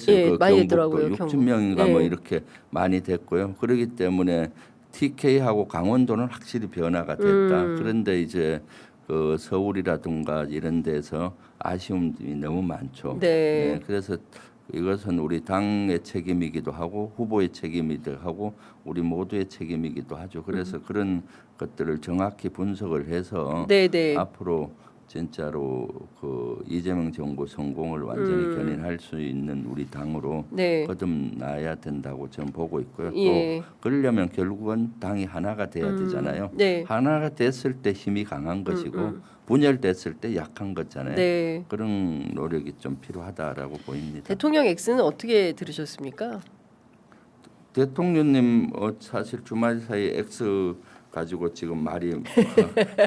됐어요. 예, 그 많이 경북도 됐더라고요. 6천 명인가 뭐 예. 이렇게 많이 됐고요. 그렇기 때문에 TK하고 강원도는 확실히 변화가 됐다. 그런데 이제 그 서울이라든가 이런 데서 아쉬움이 너무 많죠. 네. 그래서 이것은 우리 당의 책임이기도 하고 후보의 책임이기도 하고 우리 모두의 책임이기도 하죠. 그래서 그런 것들을 정확히 분석을 해서 네, 네. 앞으로 진짜로 그 이재명 정부 성공을 완전히 견인할 수 있는 우리 당으로 네. 거듭나야 된다고 저는 보고 있고요. 예. 또 그러려면 결국은 당이 하나가 돼야 되잖아요. 네. 하나가 됐을 때 힘이 강한 것이고 분열됐을 때 약한 거잖아요. 네. 그런 노력이 좀 필요하다라고 보입니다. 대통령 X는 어떻게 들으셨습니까? 대통령님 사실 주말 사이 X 가지고 지금 말이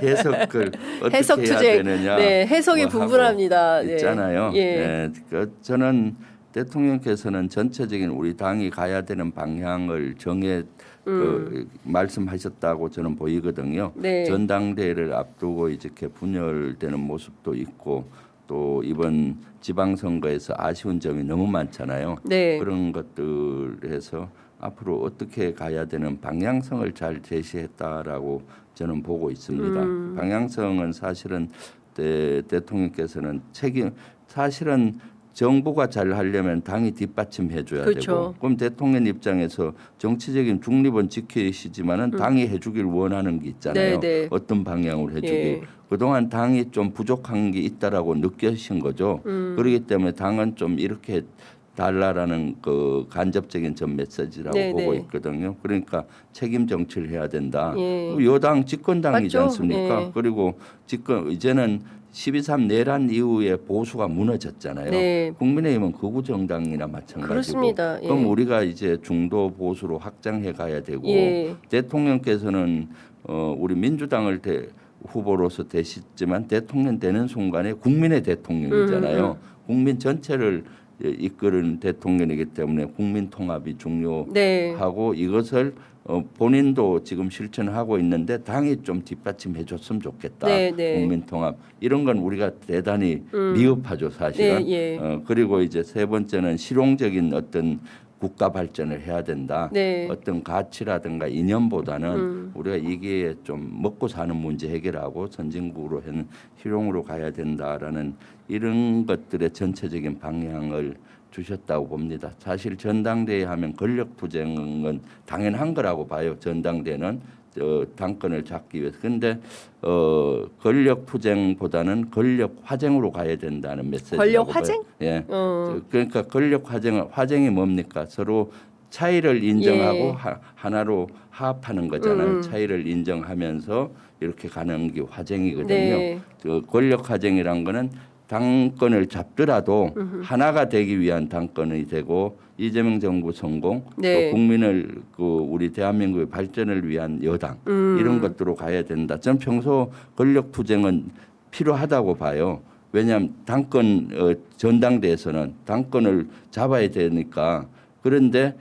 해석을 어떻게 해석 해야 투쟁. 되느냐 네, 해석이 뭐 하고 분분합니다. 네. 있잖아요. 예. 저는 대통령께서는 전체적인 우리 당이 가야 되는 방향을 정해 말씀하셨다고 저는 보이거든요. 네. 전당대회를 앞두고 이렇게 분열되는 모습도 있고 또 이번 지방선거에서 아쉬운 점이 너무 많잖아요. 네. 그런 것들에서 앞으로 어떻게 가야 되는 방향성을 잘 제시했다라고 저는 보고 있습니다. 방향성은 사실은 대통령께서는 사실은 정부가 잘 하려면 당이 뒷받침해 줘야 그렇죠. 되고 그럼 대통령 입장에서 정치적인 중립은 지키시지만은 당이 해주길 원하는 게 있잖아요. 네, 네. 어떤 방향으로 해주길. 예. 그동안 당이 좀 부족한 게 있다라고 느끼신 거죠. 그렇기 때문에 당은 좀 이렇게 달라라는 그 간접적인 전 메시지라고 네, 보고 네. 있거든요. 그러니까 책임 정치를 해야 된다. 예. 여당 집권당이지 맞죠? 않습니까? 예. 그리고 이제는 12.3 내란 이후에 보수가 무너졌잖아요. 네. 국민의힘은 극우 정당이나 마찬가지고. 그렇습니다. 예. 그럼 우리가 이제 중도 보수로 확장해 가야 되고 예. 대통령께서는 우리 민주당을 후보로서 되시지만 대통령 되는 순간에 국민의 대통령이잖아요. 국민 전체를 이끄는 대통령이기 때문에 국민 통합이 중요하고 네. 이것을 본인도 지금 실천하고 있는데 당이 좀 뒷받침해 줬으면 좋겠다. 네, 네. 국민 통합 이런 건 우리가 대단히 미흡하죠 사실은. 네, 예. 그리고 이제 세 번째는 실용적인 어떤 국가 발전을 해야 된다. 네. 어떤 가치라든가 이념보다는 우리가 이게 좀 먹고 사는 문제 해결하고 선진국으로 하는 실용으로 가야 된다라는 이런 것들의 전체적인 방향을 주셨다고 봅니다. 사실 전당대회 하면 권력 투쟁은 당연한 거라고 봐요. 전당대회는 당권을 잡기 위해서. 근데 권력 투쟁보다는 권력 화쟁으로 가야 된다는 메시지라고 권력 봐요. 화쟁? 예. 그러니까 권력 화쟁이 뭡니까? 서로 차이를 인정하고 예. 하나로 화합하는 거잖아요. 차이를 인정하면서 이렇게 가는 게 화쟁이거든요. 네. 그 권력 화쟁이란 거는 당권을 잡더라도 하나가 되기 위한 당권이 되고 이재명 정부 성공 네. 또 국민을 우리 대한민국의 발전을 위한 여당 이런 것들로 가야 된다. 저는 평소 권력 투쟁은 필요하다고 봐요. 왜냐하면 당권 전당대에서는 당권을 잡아야 되니까 그런데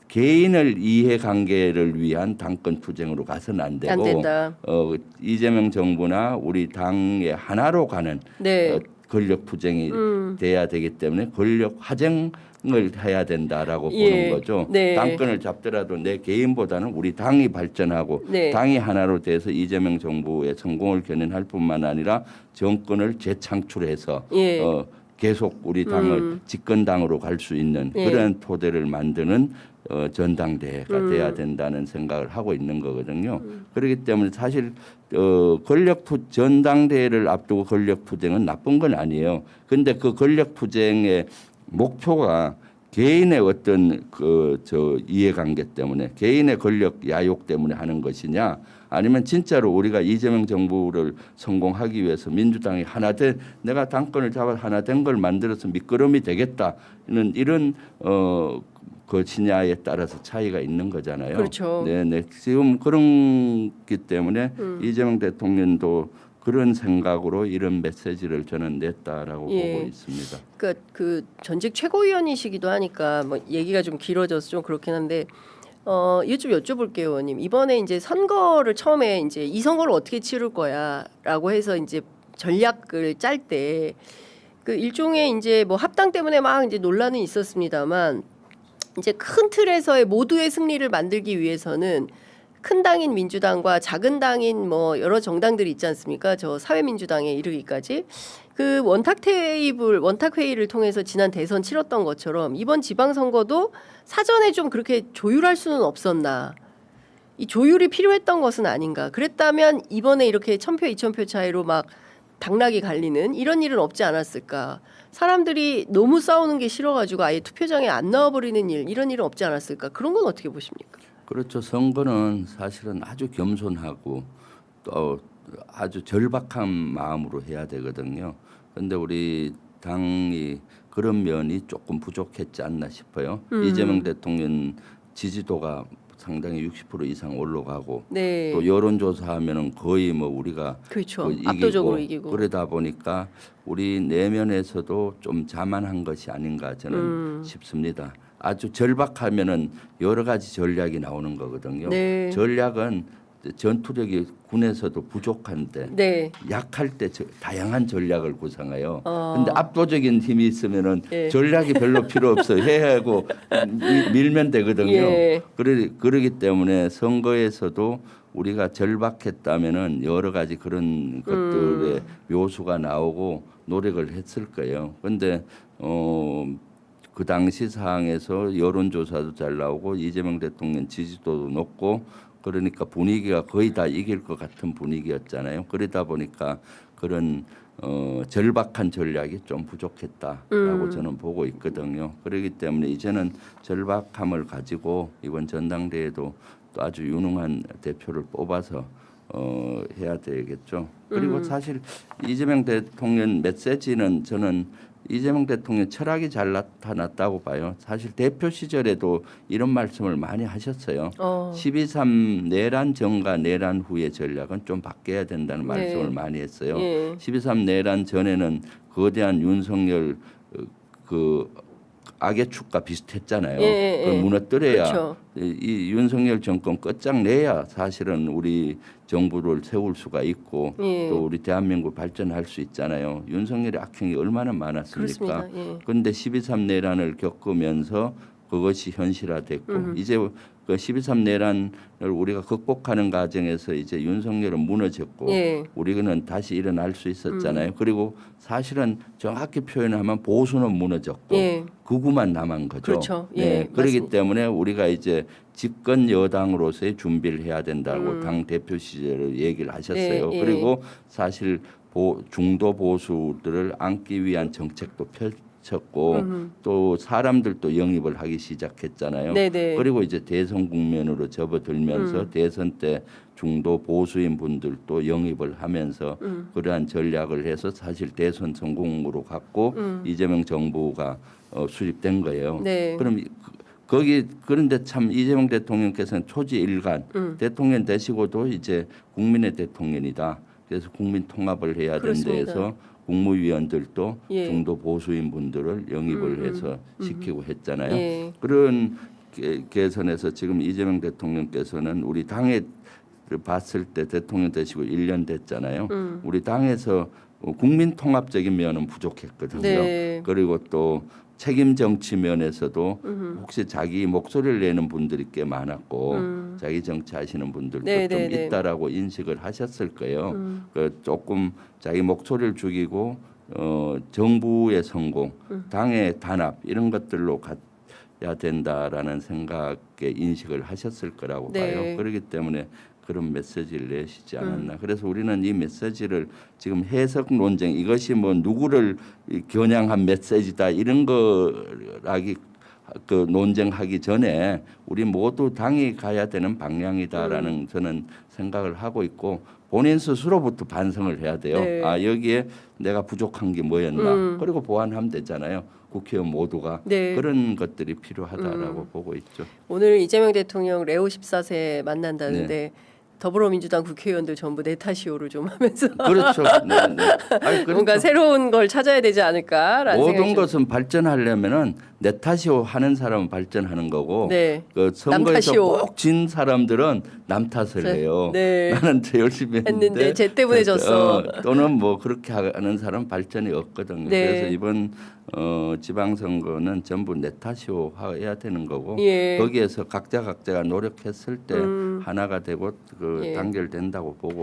개인을 이해관계를 위한 당권 투쟁으로 가서는 안 되고 안 된다. 이재명 정부나 우리 당의 하나로 가는 네. 권력 투쟁이 돼야 되기 때문에 권력 화쟁을 해야 된다라고 예. 보는 거죠. 네. 당권을 잡더라도 내 개인보다는 우리 당이 발전하고 네. 당이 하나로 돼서 이재명 정부의 성공을 견인할 뿐만 아니라 정권을 재창출해서 예. 계속 우리 당을 집권당으로 갈 수 있는 예. 그런 토대를 만드는 전당대회가 돼야 된다는 생각을 하고 있는 거거든요. 그렇기 때문에 사실 전당대회를 앞두고 권력 투쟁은 나쁜 건 아니에요. 근데 그 권력 투쟁의 목표가 개인의 어떤 이해관계 때문에 개인의 권력 야욕 때문에 하는 것이냐 아니면 진짜로 우리가 이재명 정부를 성공하기 위해서 민주당이 내가 당권을 잡아 하나 된 걸 만들어서 밑거름이 되겠다는 이런 것이냐에 따라서 차이가 있는 거잖아요. 그렇죠. 네. 지금 그런기 때문에 이재명 대통령도 그런 생각으로 이런 메시지를 저는 냈다라고 예. 보고 있습니다. 그러니까 그 전직 최고위원이시기도 하니까 뭐 얘기가 좀 길어져서 좀 그렇긴 한데 이거 좀 여쭤볼게요, 의원님. 이번에 이제 선거를 처음에 이제 이 선거를 어떻게 치를 거야라고 해서 이제 전략을 짤 때 그 일종의 이제 뭐 합당 때문에 막 이제 논란은 있었습니다만 이제 큰 틀에서의 모두의 승리를 만들기 위해서는 큰 당인 민주당과 작은 당인 뭐 여러 정당들이 있지 않습니까? 저 사회민주당에 이르기까지 그 원탁 회의를 통해서 지난 대선 치렀던 것처럼 이번 지방선거도 사전에 좀 그렇게 조율할 수는 없었나? 이 조율이 필요했던 것은 아닌가? 그랬다면 이번에 이렇게 1,000표, 2,000표 차이로 막 당락이 갈리는 이런 일은 없지 않았을까? 사람들이 너무 싸우는 게 싫어가지고 아예 투표장에 안 나와버리는 일 이런 일은 없지 않았을까? 그런 건 어떻게 보십니까? 그렇죠. 선거는 사실은 아주 겸손하고 또 아주 절박한 마음으로 해야 되거든요. 그런데 우리 당이 그런 면이 조금 부족했지 않나 싶어요. 이재명 대통령 지지도가 상당히 60% 이상 올라가고 네. 또 여론조사하면은 거의 뭐 우리가 그렇죠. 그 압도적으로 이기고. 그러다 보니까 우리 내면에서도 좀 자만한 것이 아닌가 저는 싶습니다. 아주 절박하면은 여러 가지 전략이 나오는 거거든요. 네. 전략은 전투력이 군에서도 부족한데 네. 약할 때 다양한 전략을 구상해요. 어. 근데 압도적인 힘이 있으면은 예. 전략이 별로 필요 없어. 해하고 밀면 되거든요. 예. 그러기 때문에 선거에서도 우리가 절박했다면은 여러 가지 그런 것들의 묘수가 나오고 노력을 했을 거예요. 근데 그 당시 상황에서 여론조사도 잘 나오고 이재명 대통령 지지도도 높고 그러니까 분위기가 거의 다 이길 것 같은 분위기였잖아요. 그러다 보니까 그런 절박한 전략이 좀 부족했다라고 저는 보고 있거든요. 그렇기 때문에 이제는 절박함을 가지고 이번 전당대회도 또 아주 유능한 대표를 뽑아서 해야 되겠죠. 그리고 사실 이재명 대통령 메시지는 저는 이재명 대통령 철학이 잘 나타났다고 봐요. 사실 대표 시절에도 이런 말씀을 많이 하셨어요. 12.3 내란 전과 내란 후의 전략은 좀 바뀌어야 된다는 말씀을 많이 했어요. 12.3 내란 전에는 거대한 윤석열 그 악의 축과 비슷했잖아요. 그걸 무너뜨려야 그렇죠. 이 윤석열 정권 끝장내야 사실은 우리 정부를 세울 수가 있고 또 우리 대한민국 발전할 수 있잖아요. 윤석열의 악행이 얼마나 많았습니까? 그런데 12.3 내란을 겪으면서 그것이 현실화됐고 이제 그 12.3 내란을 우리가 극복하는 과정에서 이제 윤석열은 무너졌고 우리는 다시 일어날 수 있었잖아요. 그리고 사실은 정확히 표현하면 보수는 무너졌고 극우만 남은 거죠. 그렇죠. 네, 그렇기 때문에 우리가 이제 집권 여당으로서의 준비를 해야 된다고 당 대표 시절에 얘기를 하셨어요. 그리고 사실 중도 보수들을 안기 위한 정책도 쳤고 또 사람들도 영입을 하기 시작했잖아요. 그리고 이제 대선 국면으로 접어들면서 대선 때 중도 보수인 분들도 영입을 하면서 그러한 전략을 해서 사실 대선 성공으로 갔고 이재명 정부가 수립된 거예요. 그럼 그런데 참 이재명 대통령께서는 초지일관 대통령 되시고도 이제 국민의 대통령이다. 그래서 국민 통합을 해야 된다 해서 국무위원들도 중도 보수인 분들을 영입을 해서 시키고 했잖아요. 그런 개선에서 지금 이재명 대통령께서는 우리 당에 봤을 때 대통령 되시고 1년 됐잖아요. 우리 당에서 국민 통합적인 면은 부족했거든요. 그리고 또 책임 정치 면에서도 혹시 자기 목소리를 내는 분들이 꽤 많았고 자기 정치하시는 분들도 좀 있다라고 인식을 하셨을 거예요. 그 조금 자기 목소리를 죽이고 정부의 성공, 당의 단합 이런 것들로 가야 된다라는 생각에 인식을 하셨을 거라고 봐요. 그렇기 때문에 그런 메시지를 내시지 않았나. 그래서 우리는 이 메시지를 지금 해석 논쟁 이것이 뭐 누구를 겨냥한 메시지다 이런 거라기 그 논쟁하기 전에 우리 모두 당이 가야 되는 방향이다라는 저는 생각을 하고 있고 본인 스스로부터 반성을 해야 돼요. 아 여기에 내가 부족한 게 뭐였나. 그리고 보완하면 되잖아요. 국회의원 모두가 그런 것들이 필요하다라고 보고 있죠. 오늘 이재명 대통령 레오 14세 만난다는데 더불어민주당 국회의원들 전부 내 탓이오를 좀 하면서 그렇죠. 네, 네. 아니, 그렇죠. 뭔가 새로운 걸 찾아야 되지 않을까라는 모든 생각이 것은 발전하려면은 내 탓이오 하는 사람은 발전하는 거고 네. 그 선거에서 탓이오. 꼭 진 사람들은 남 탓을 해요. 네. 나는 더 열심히 했는데 쟤 때문에 졌어. 또는 뭐 그렇게 하는 사람 발전이 없거든요. 네. 그래서 이번 지방선거는 전부 내 탓이오 해야 되는 거고 예. 거기에서 각자가 노력했을 때 하나가 되고 그 예. 단결된다고 보고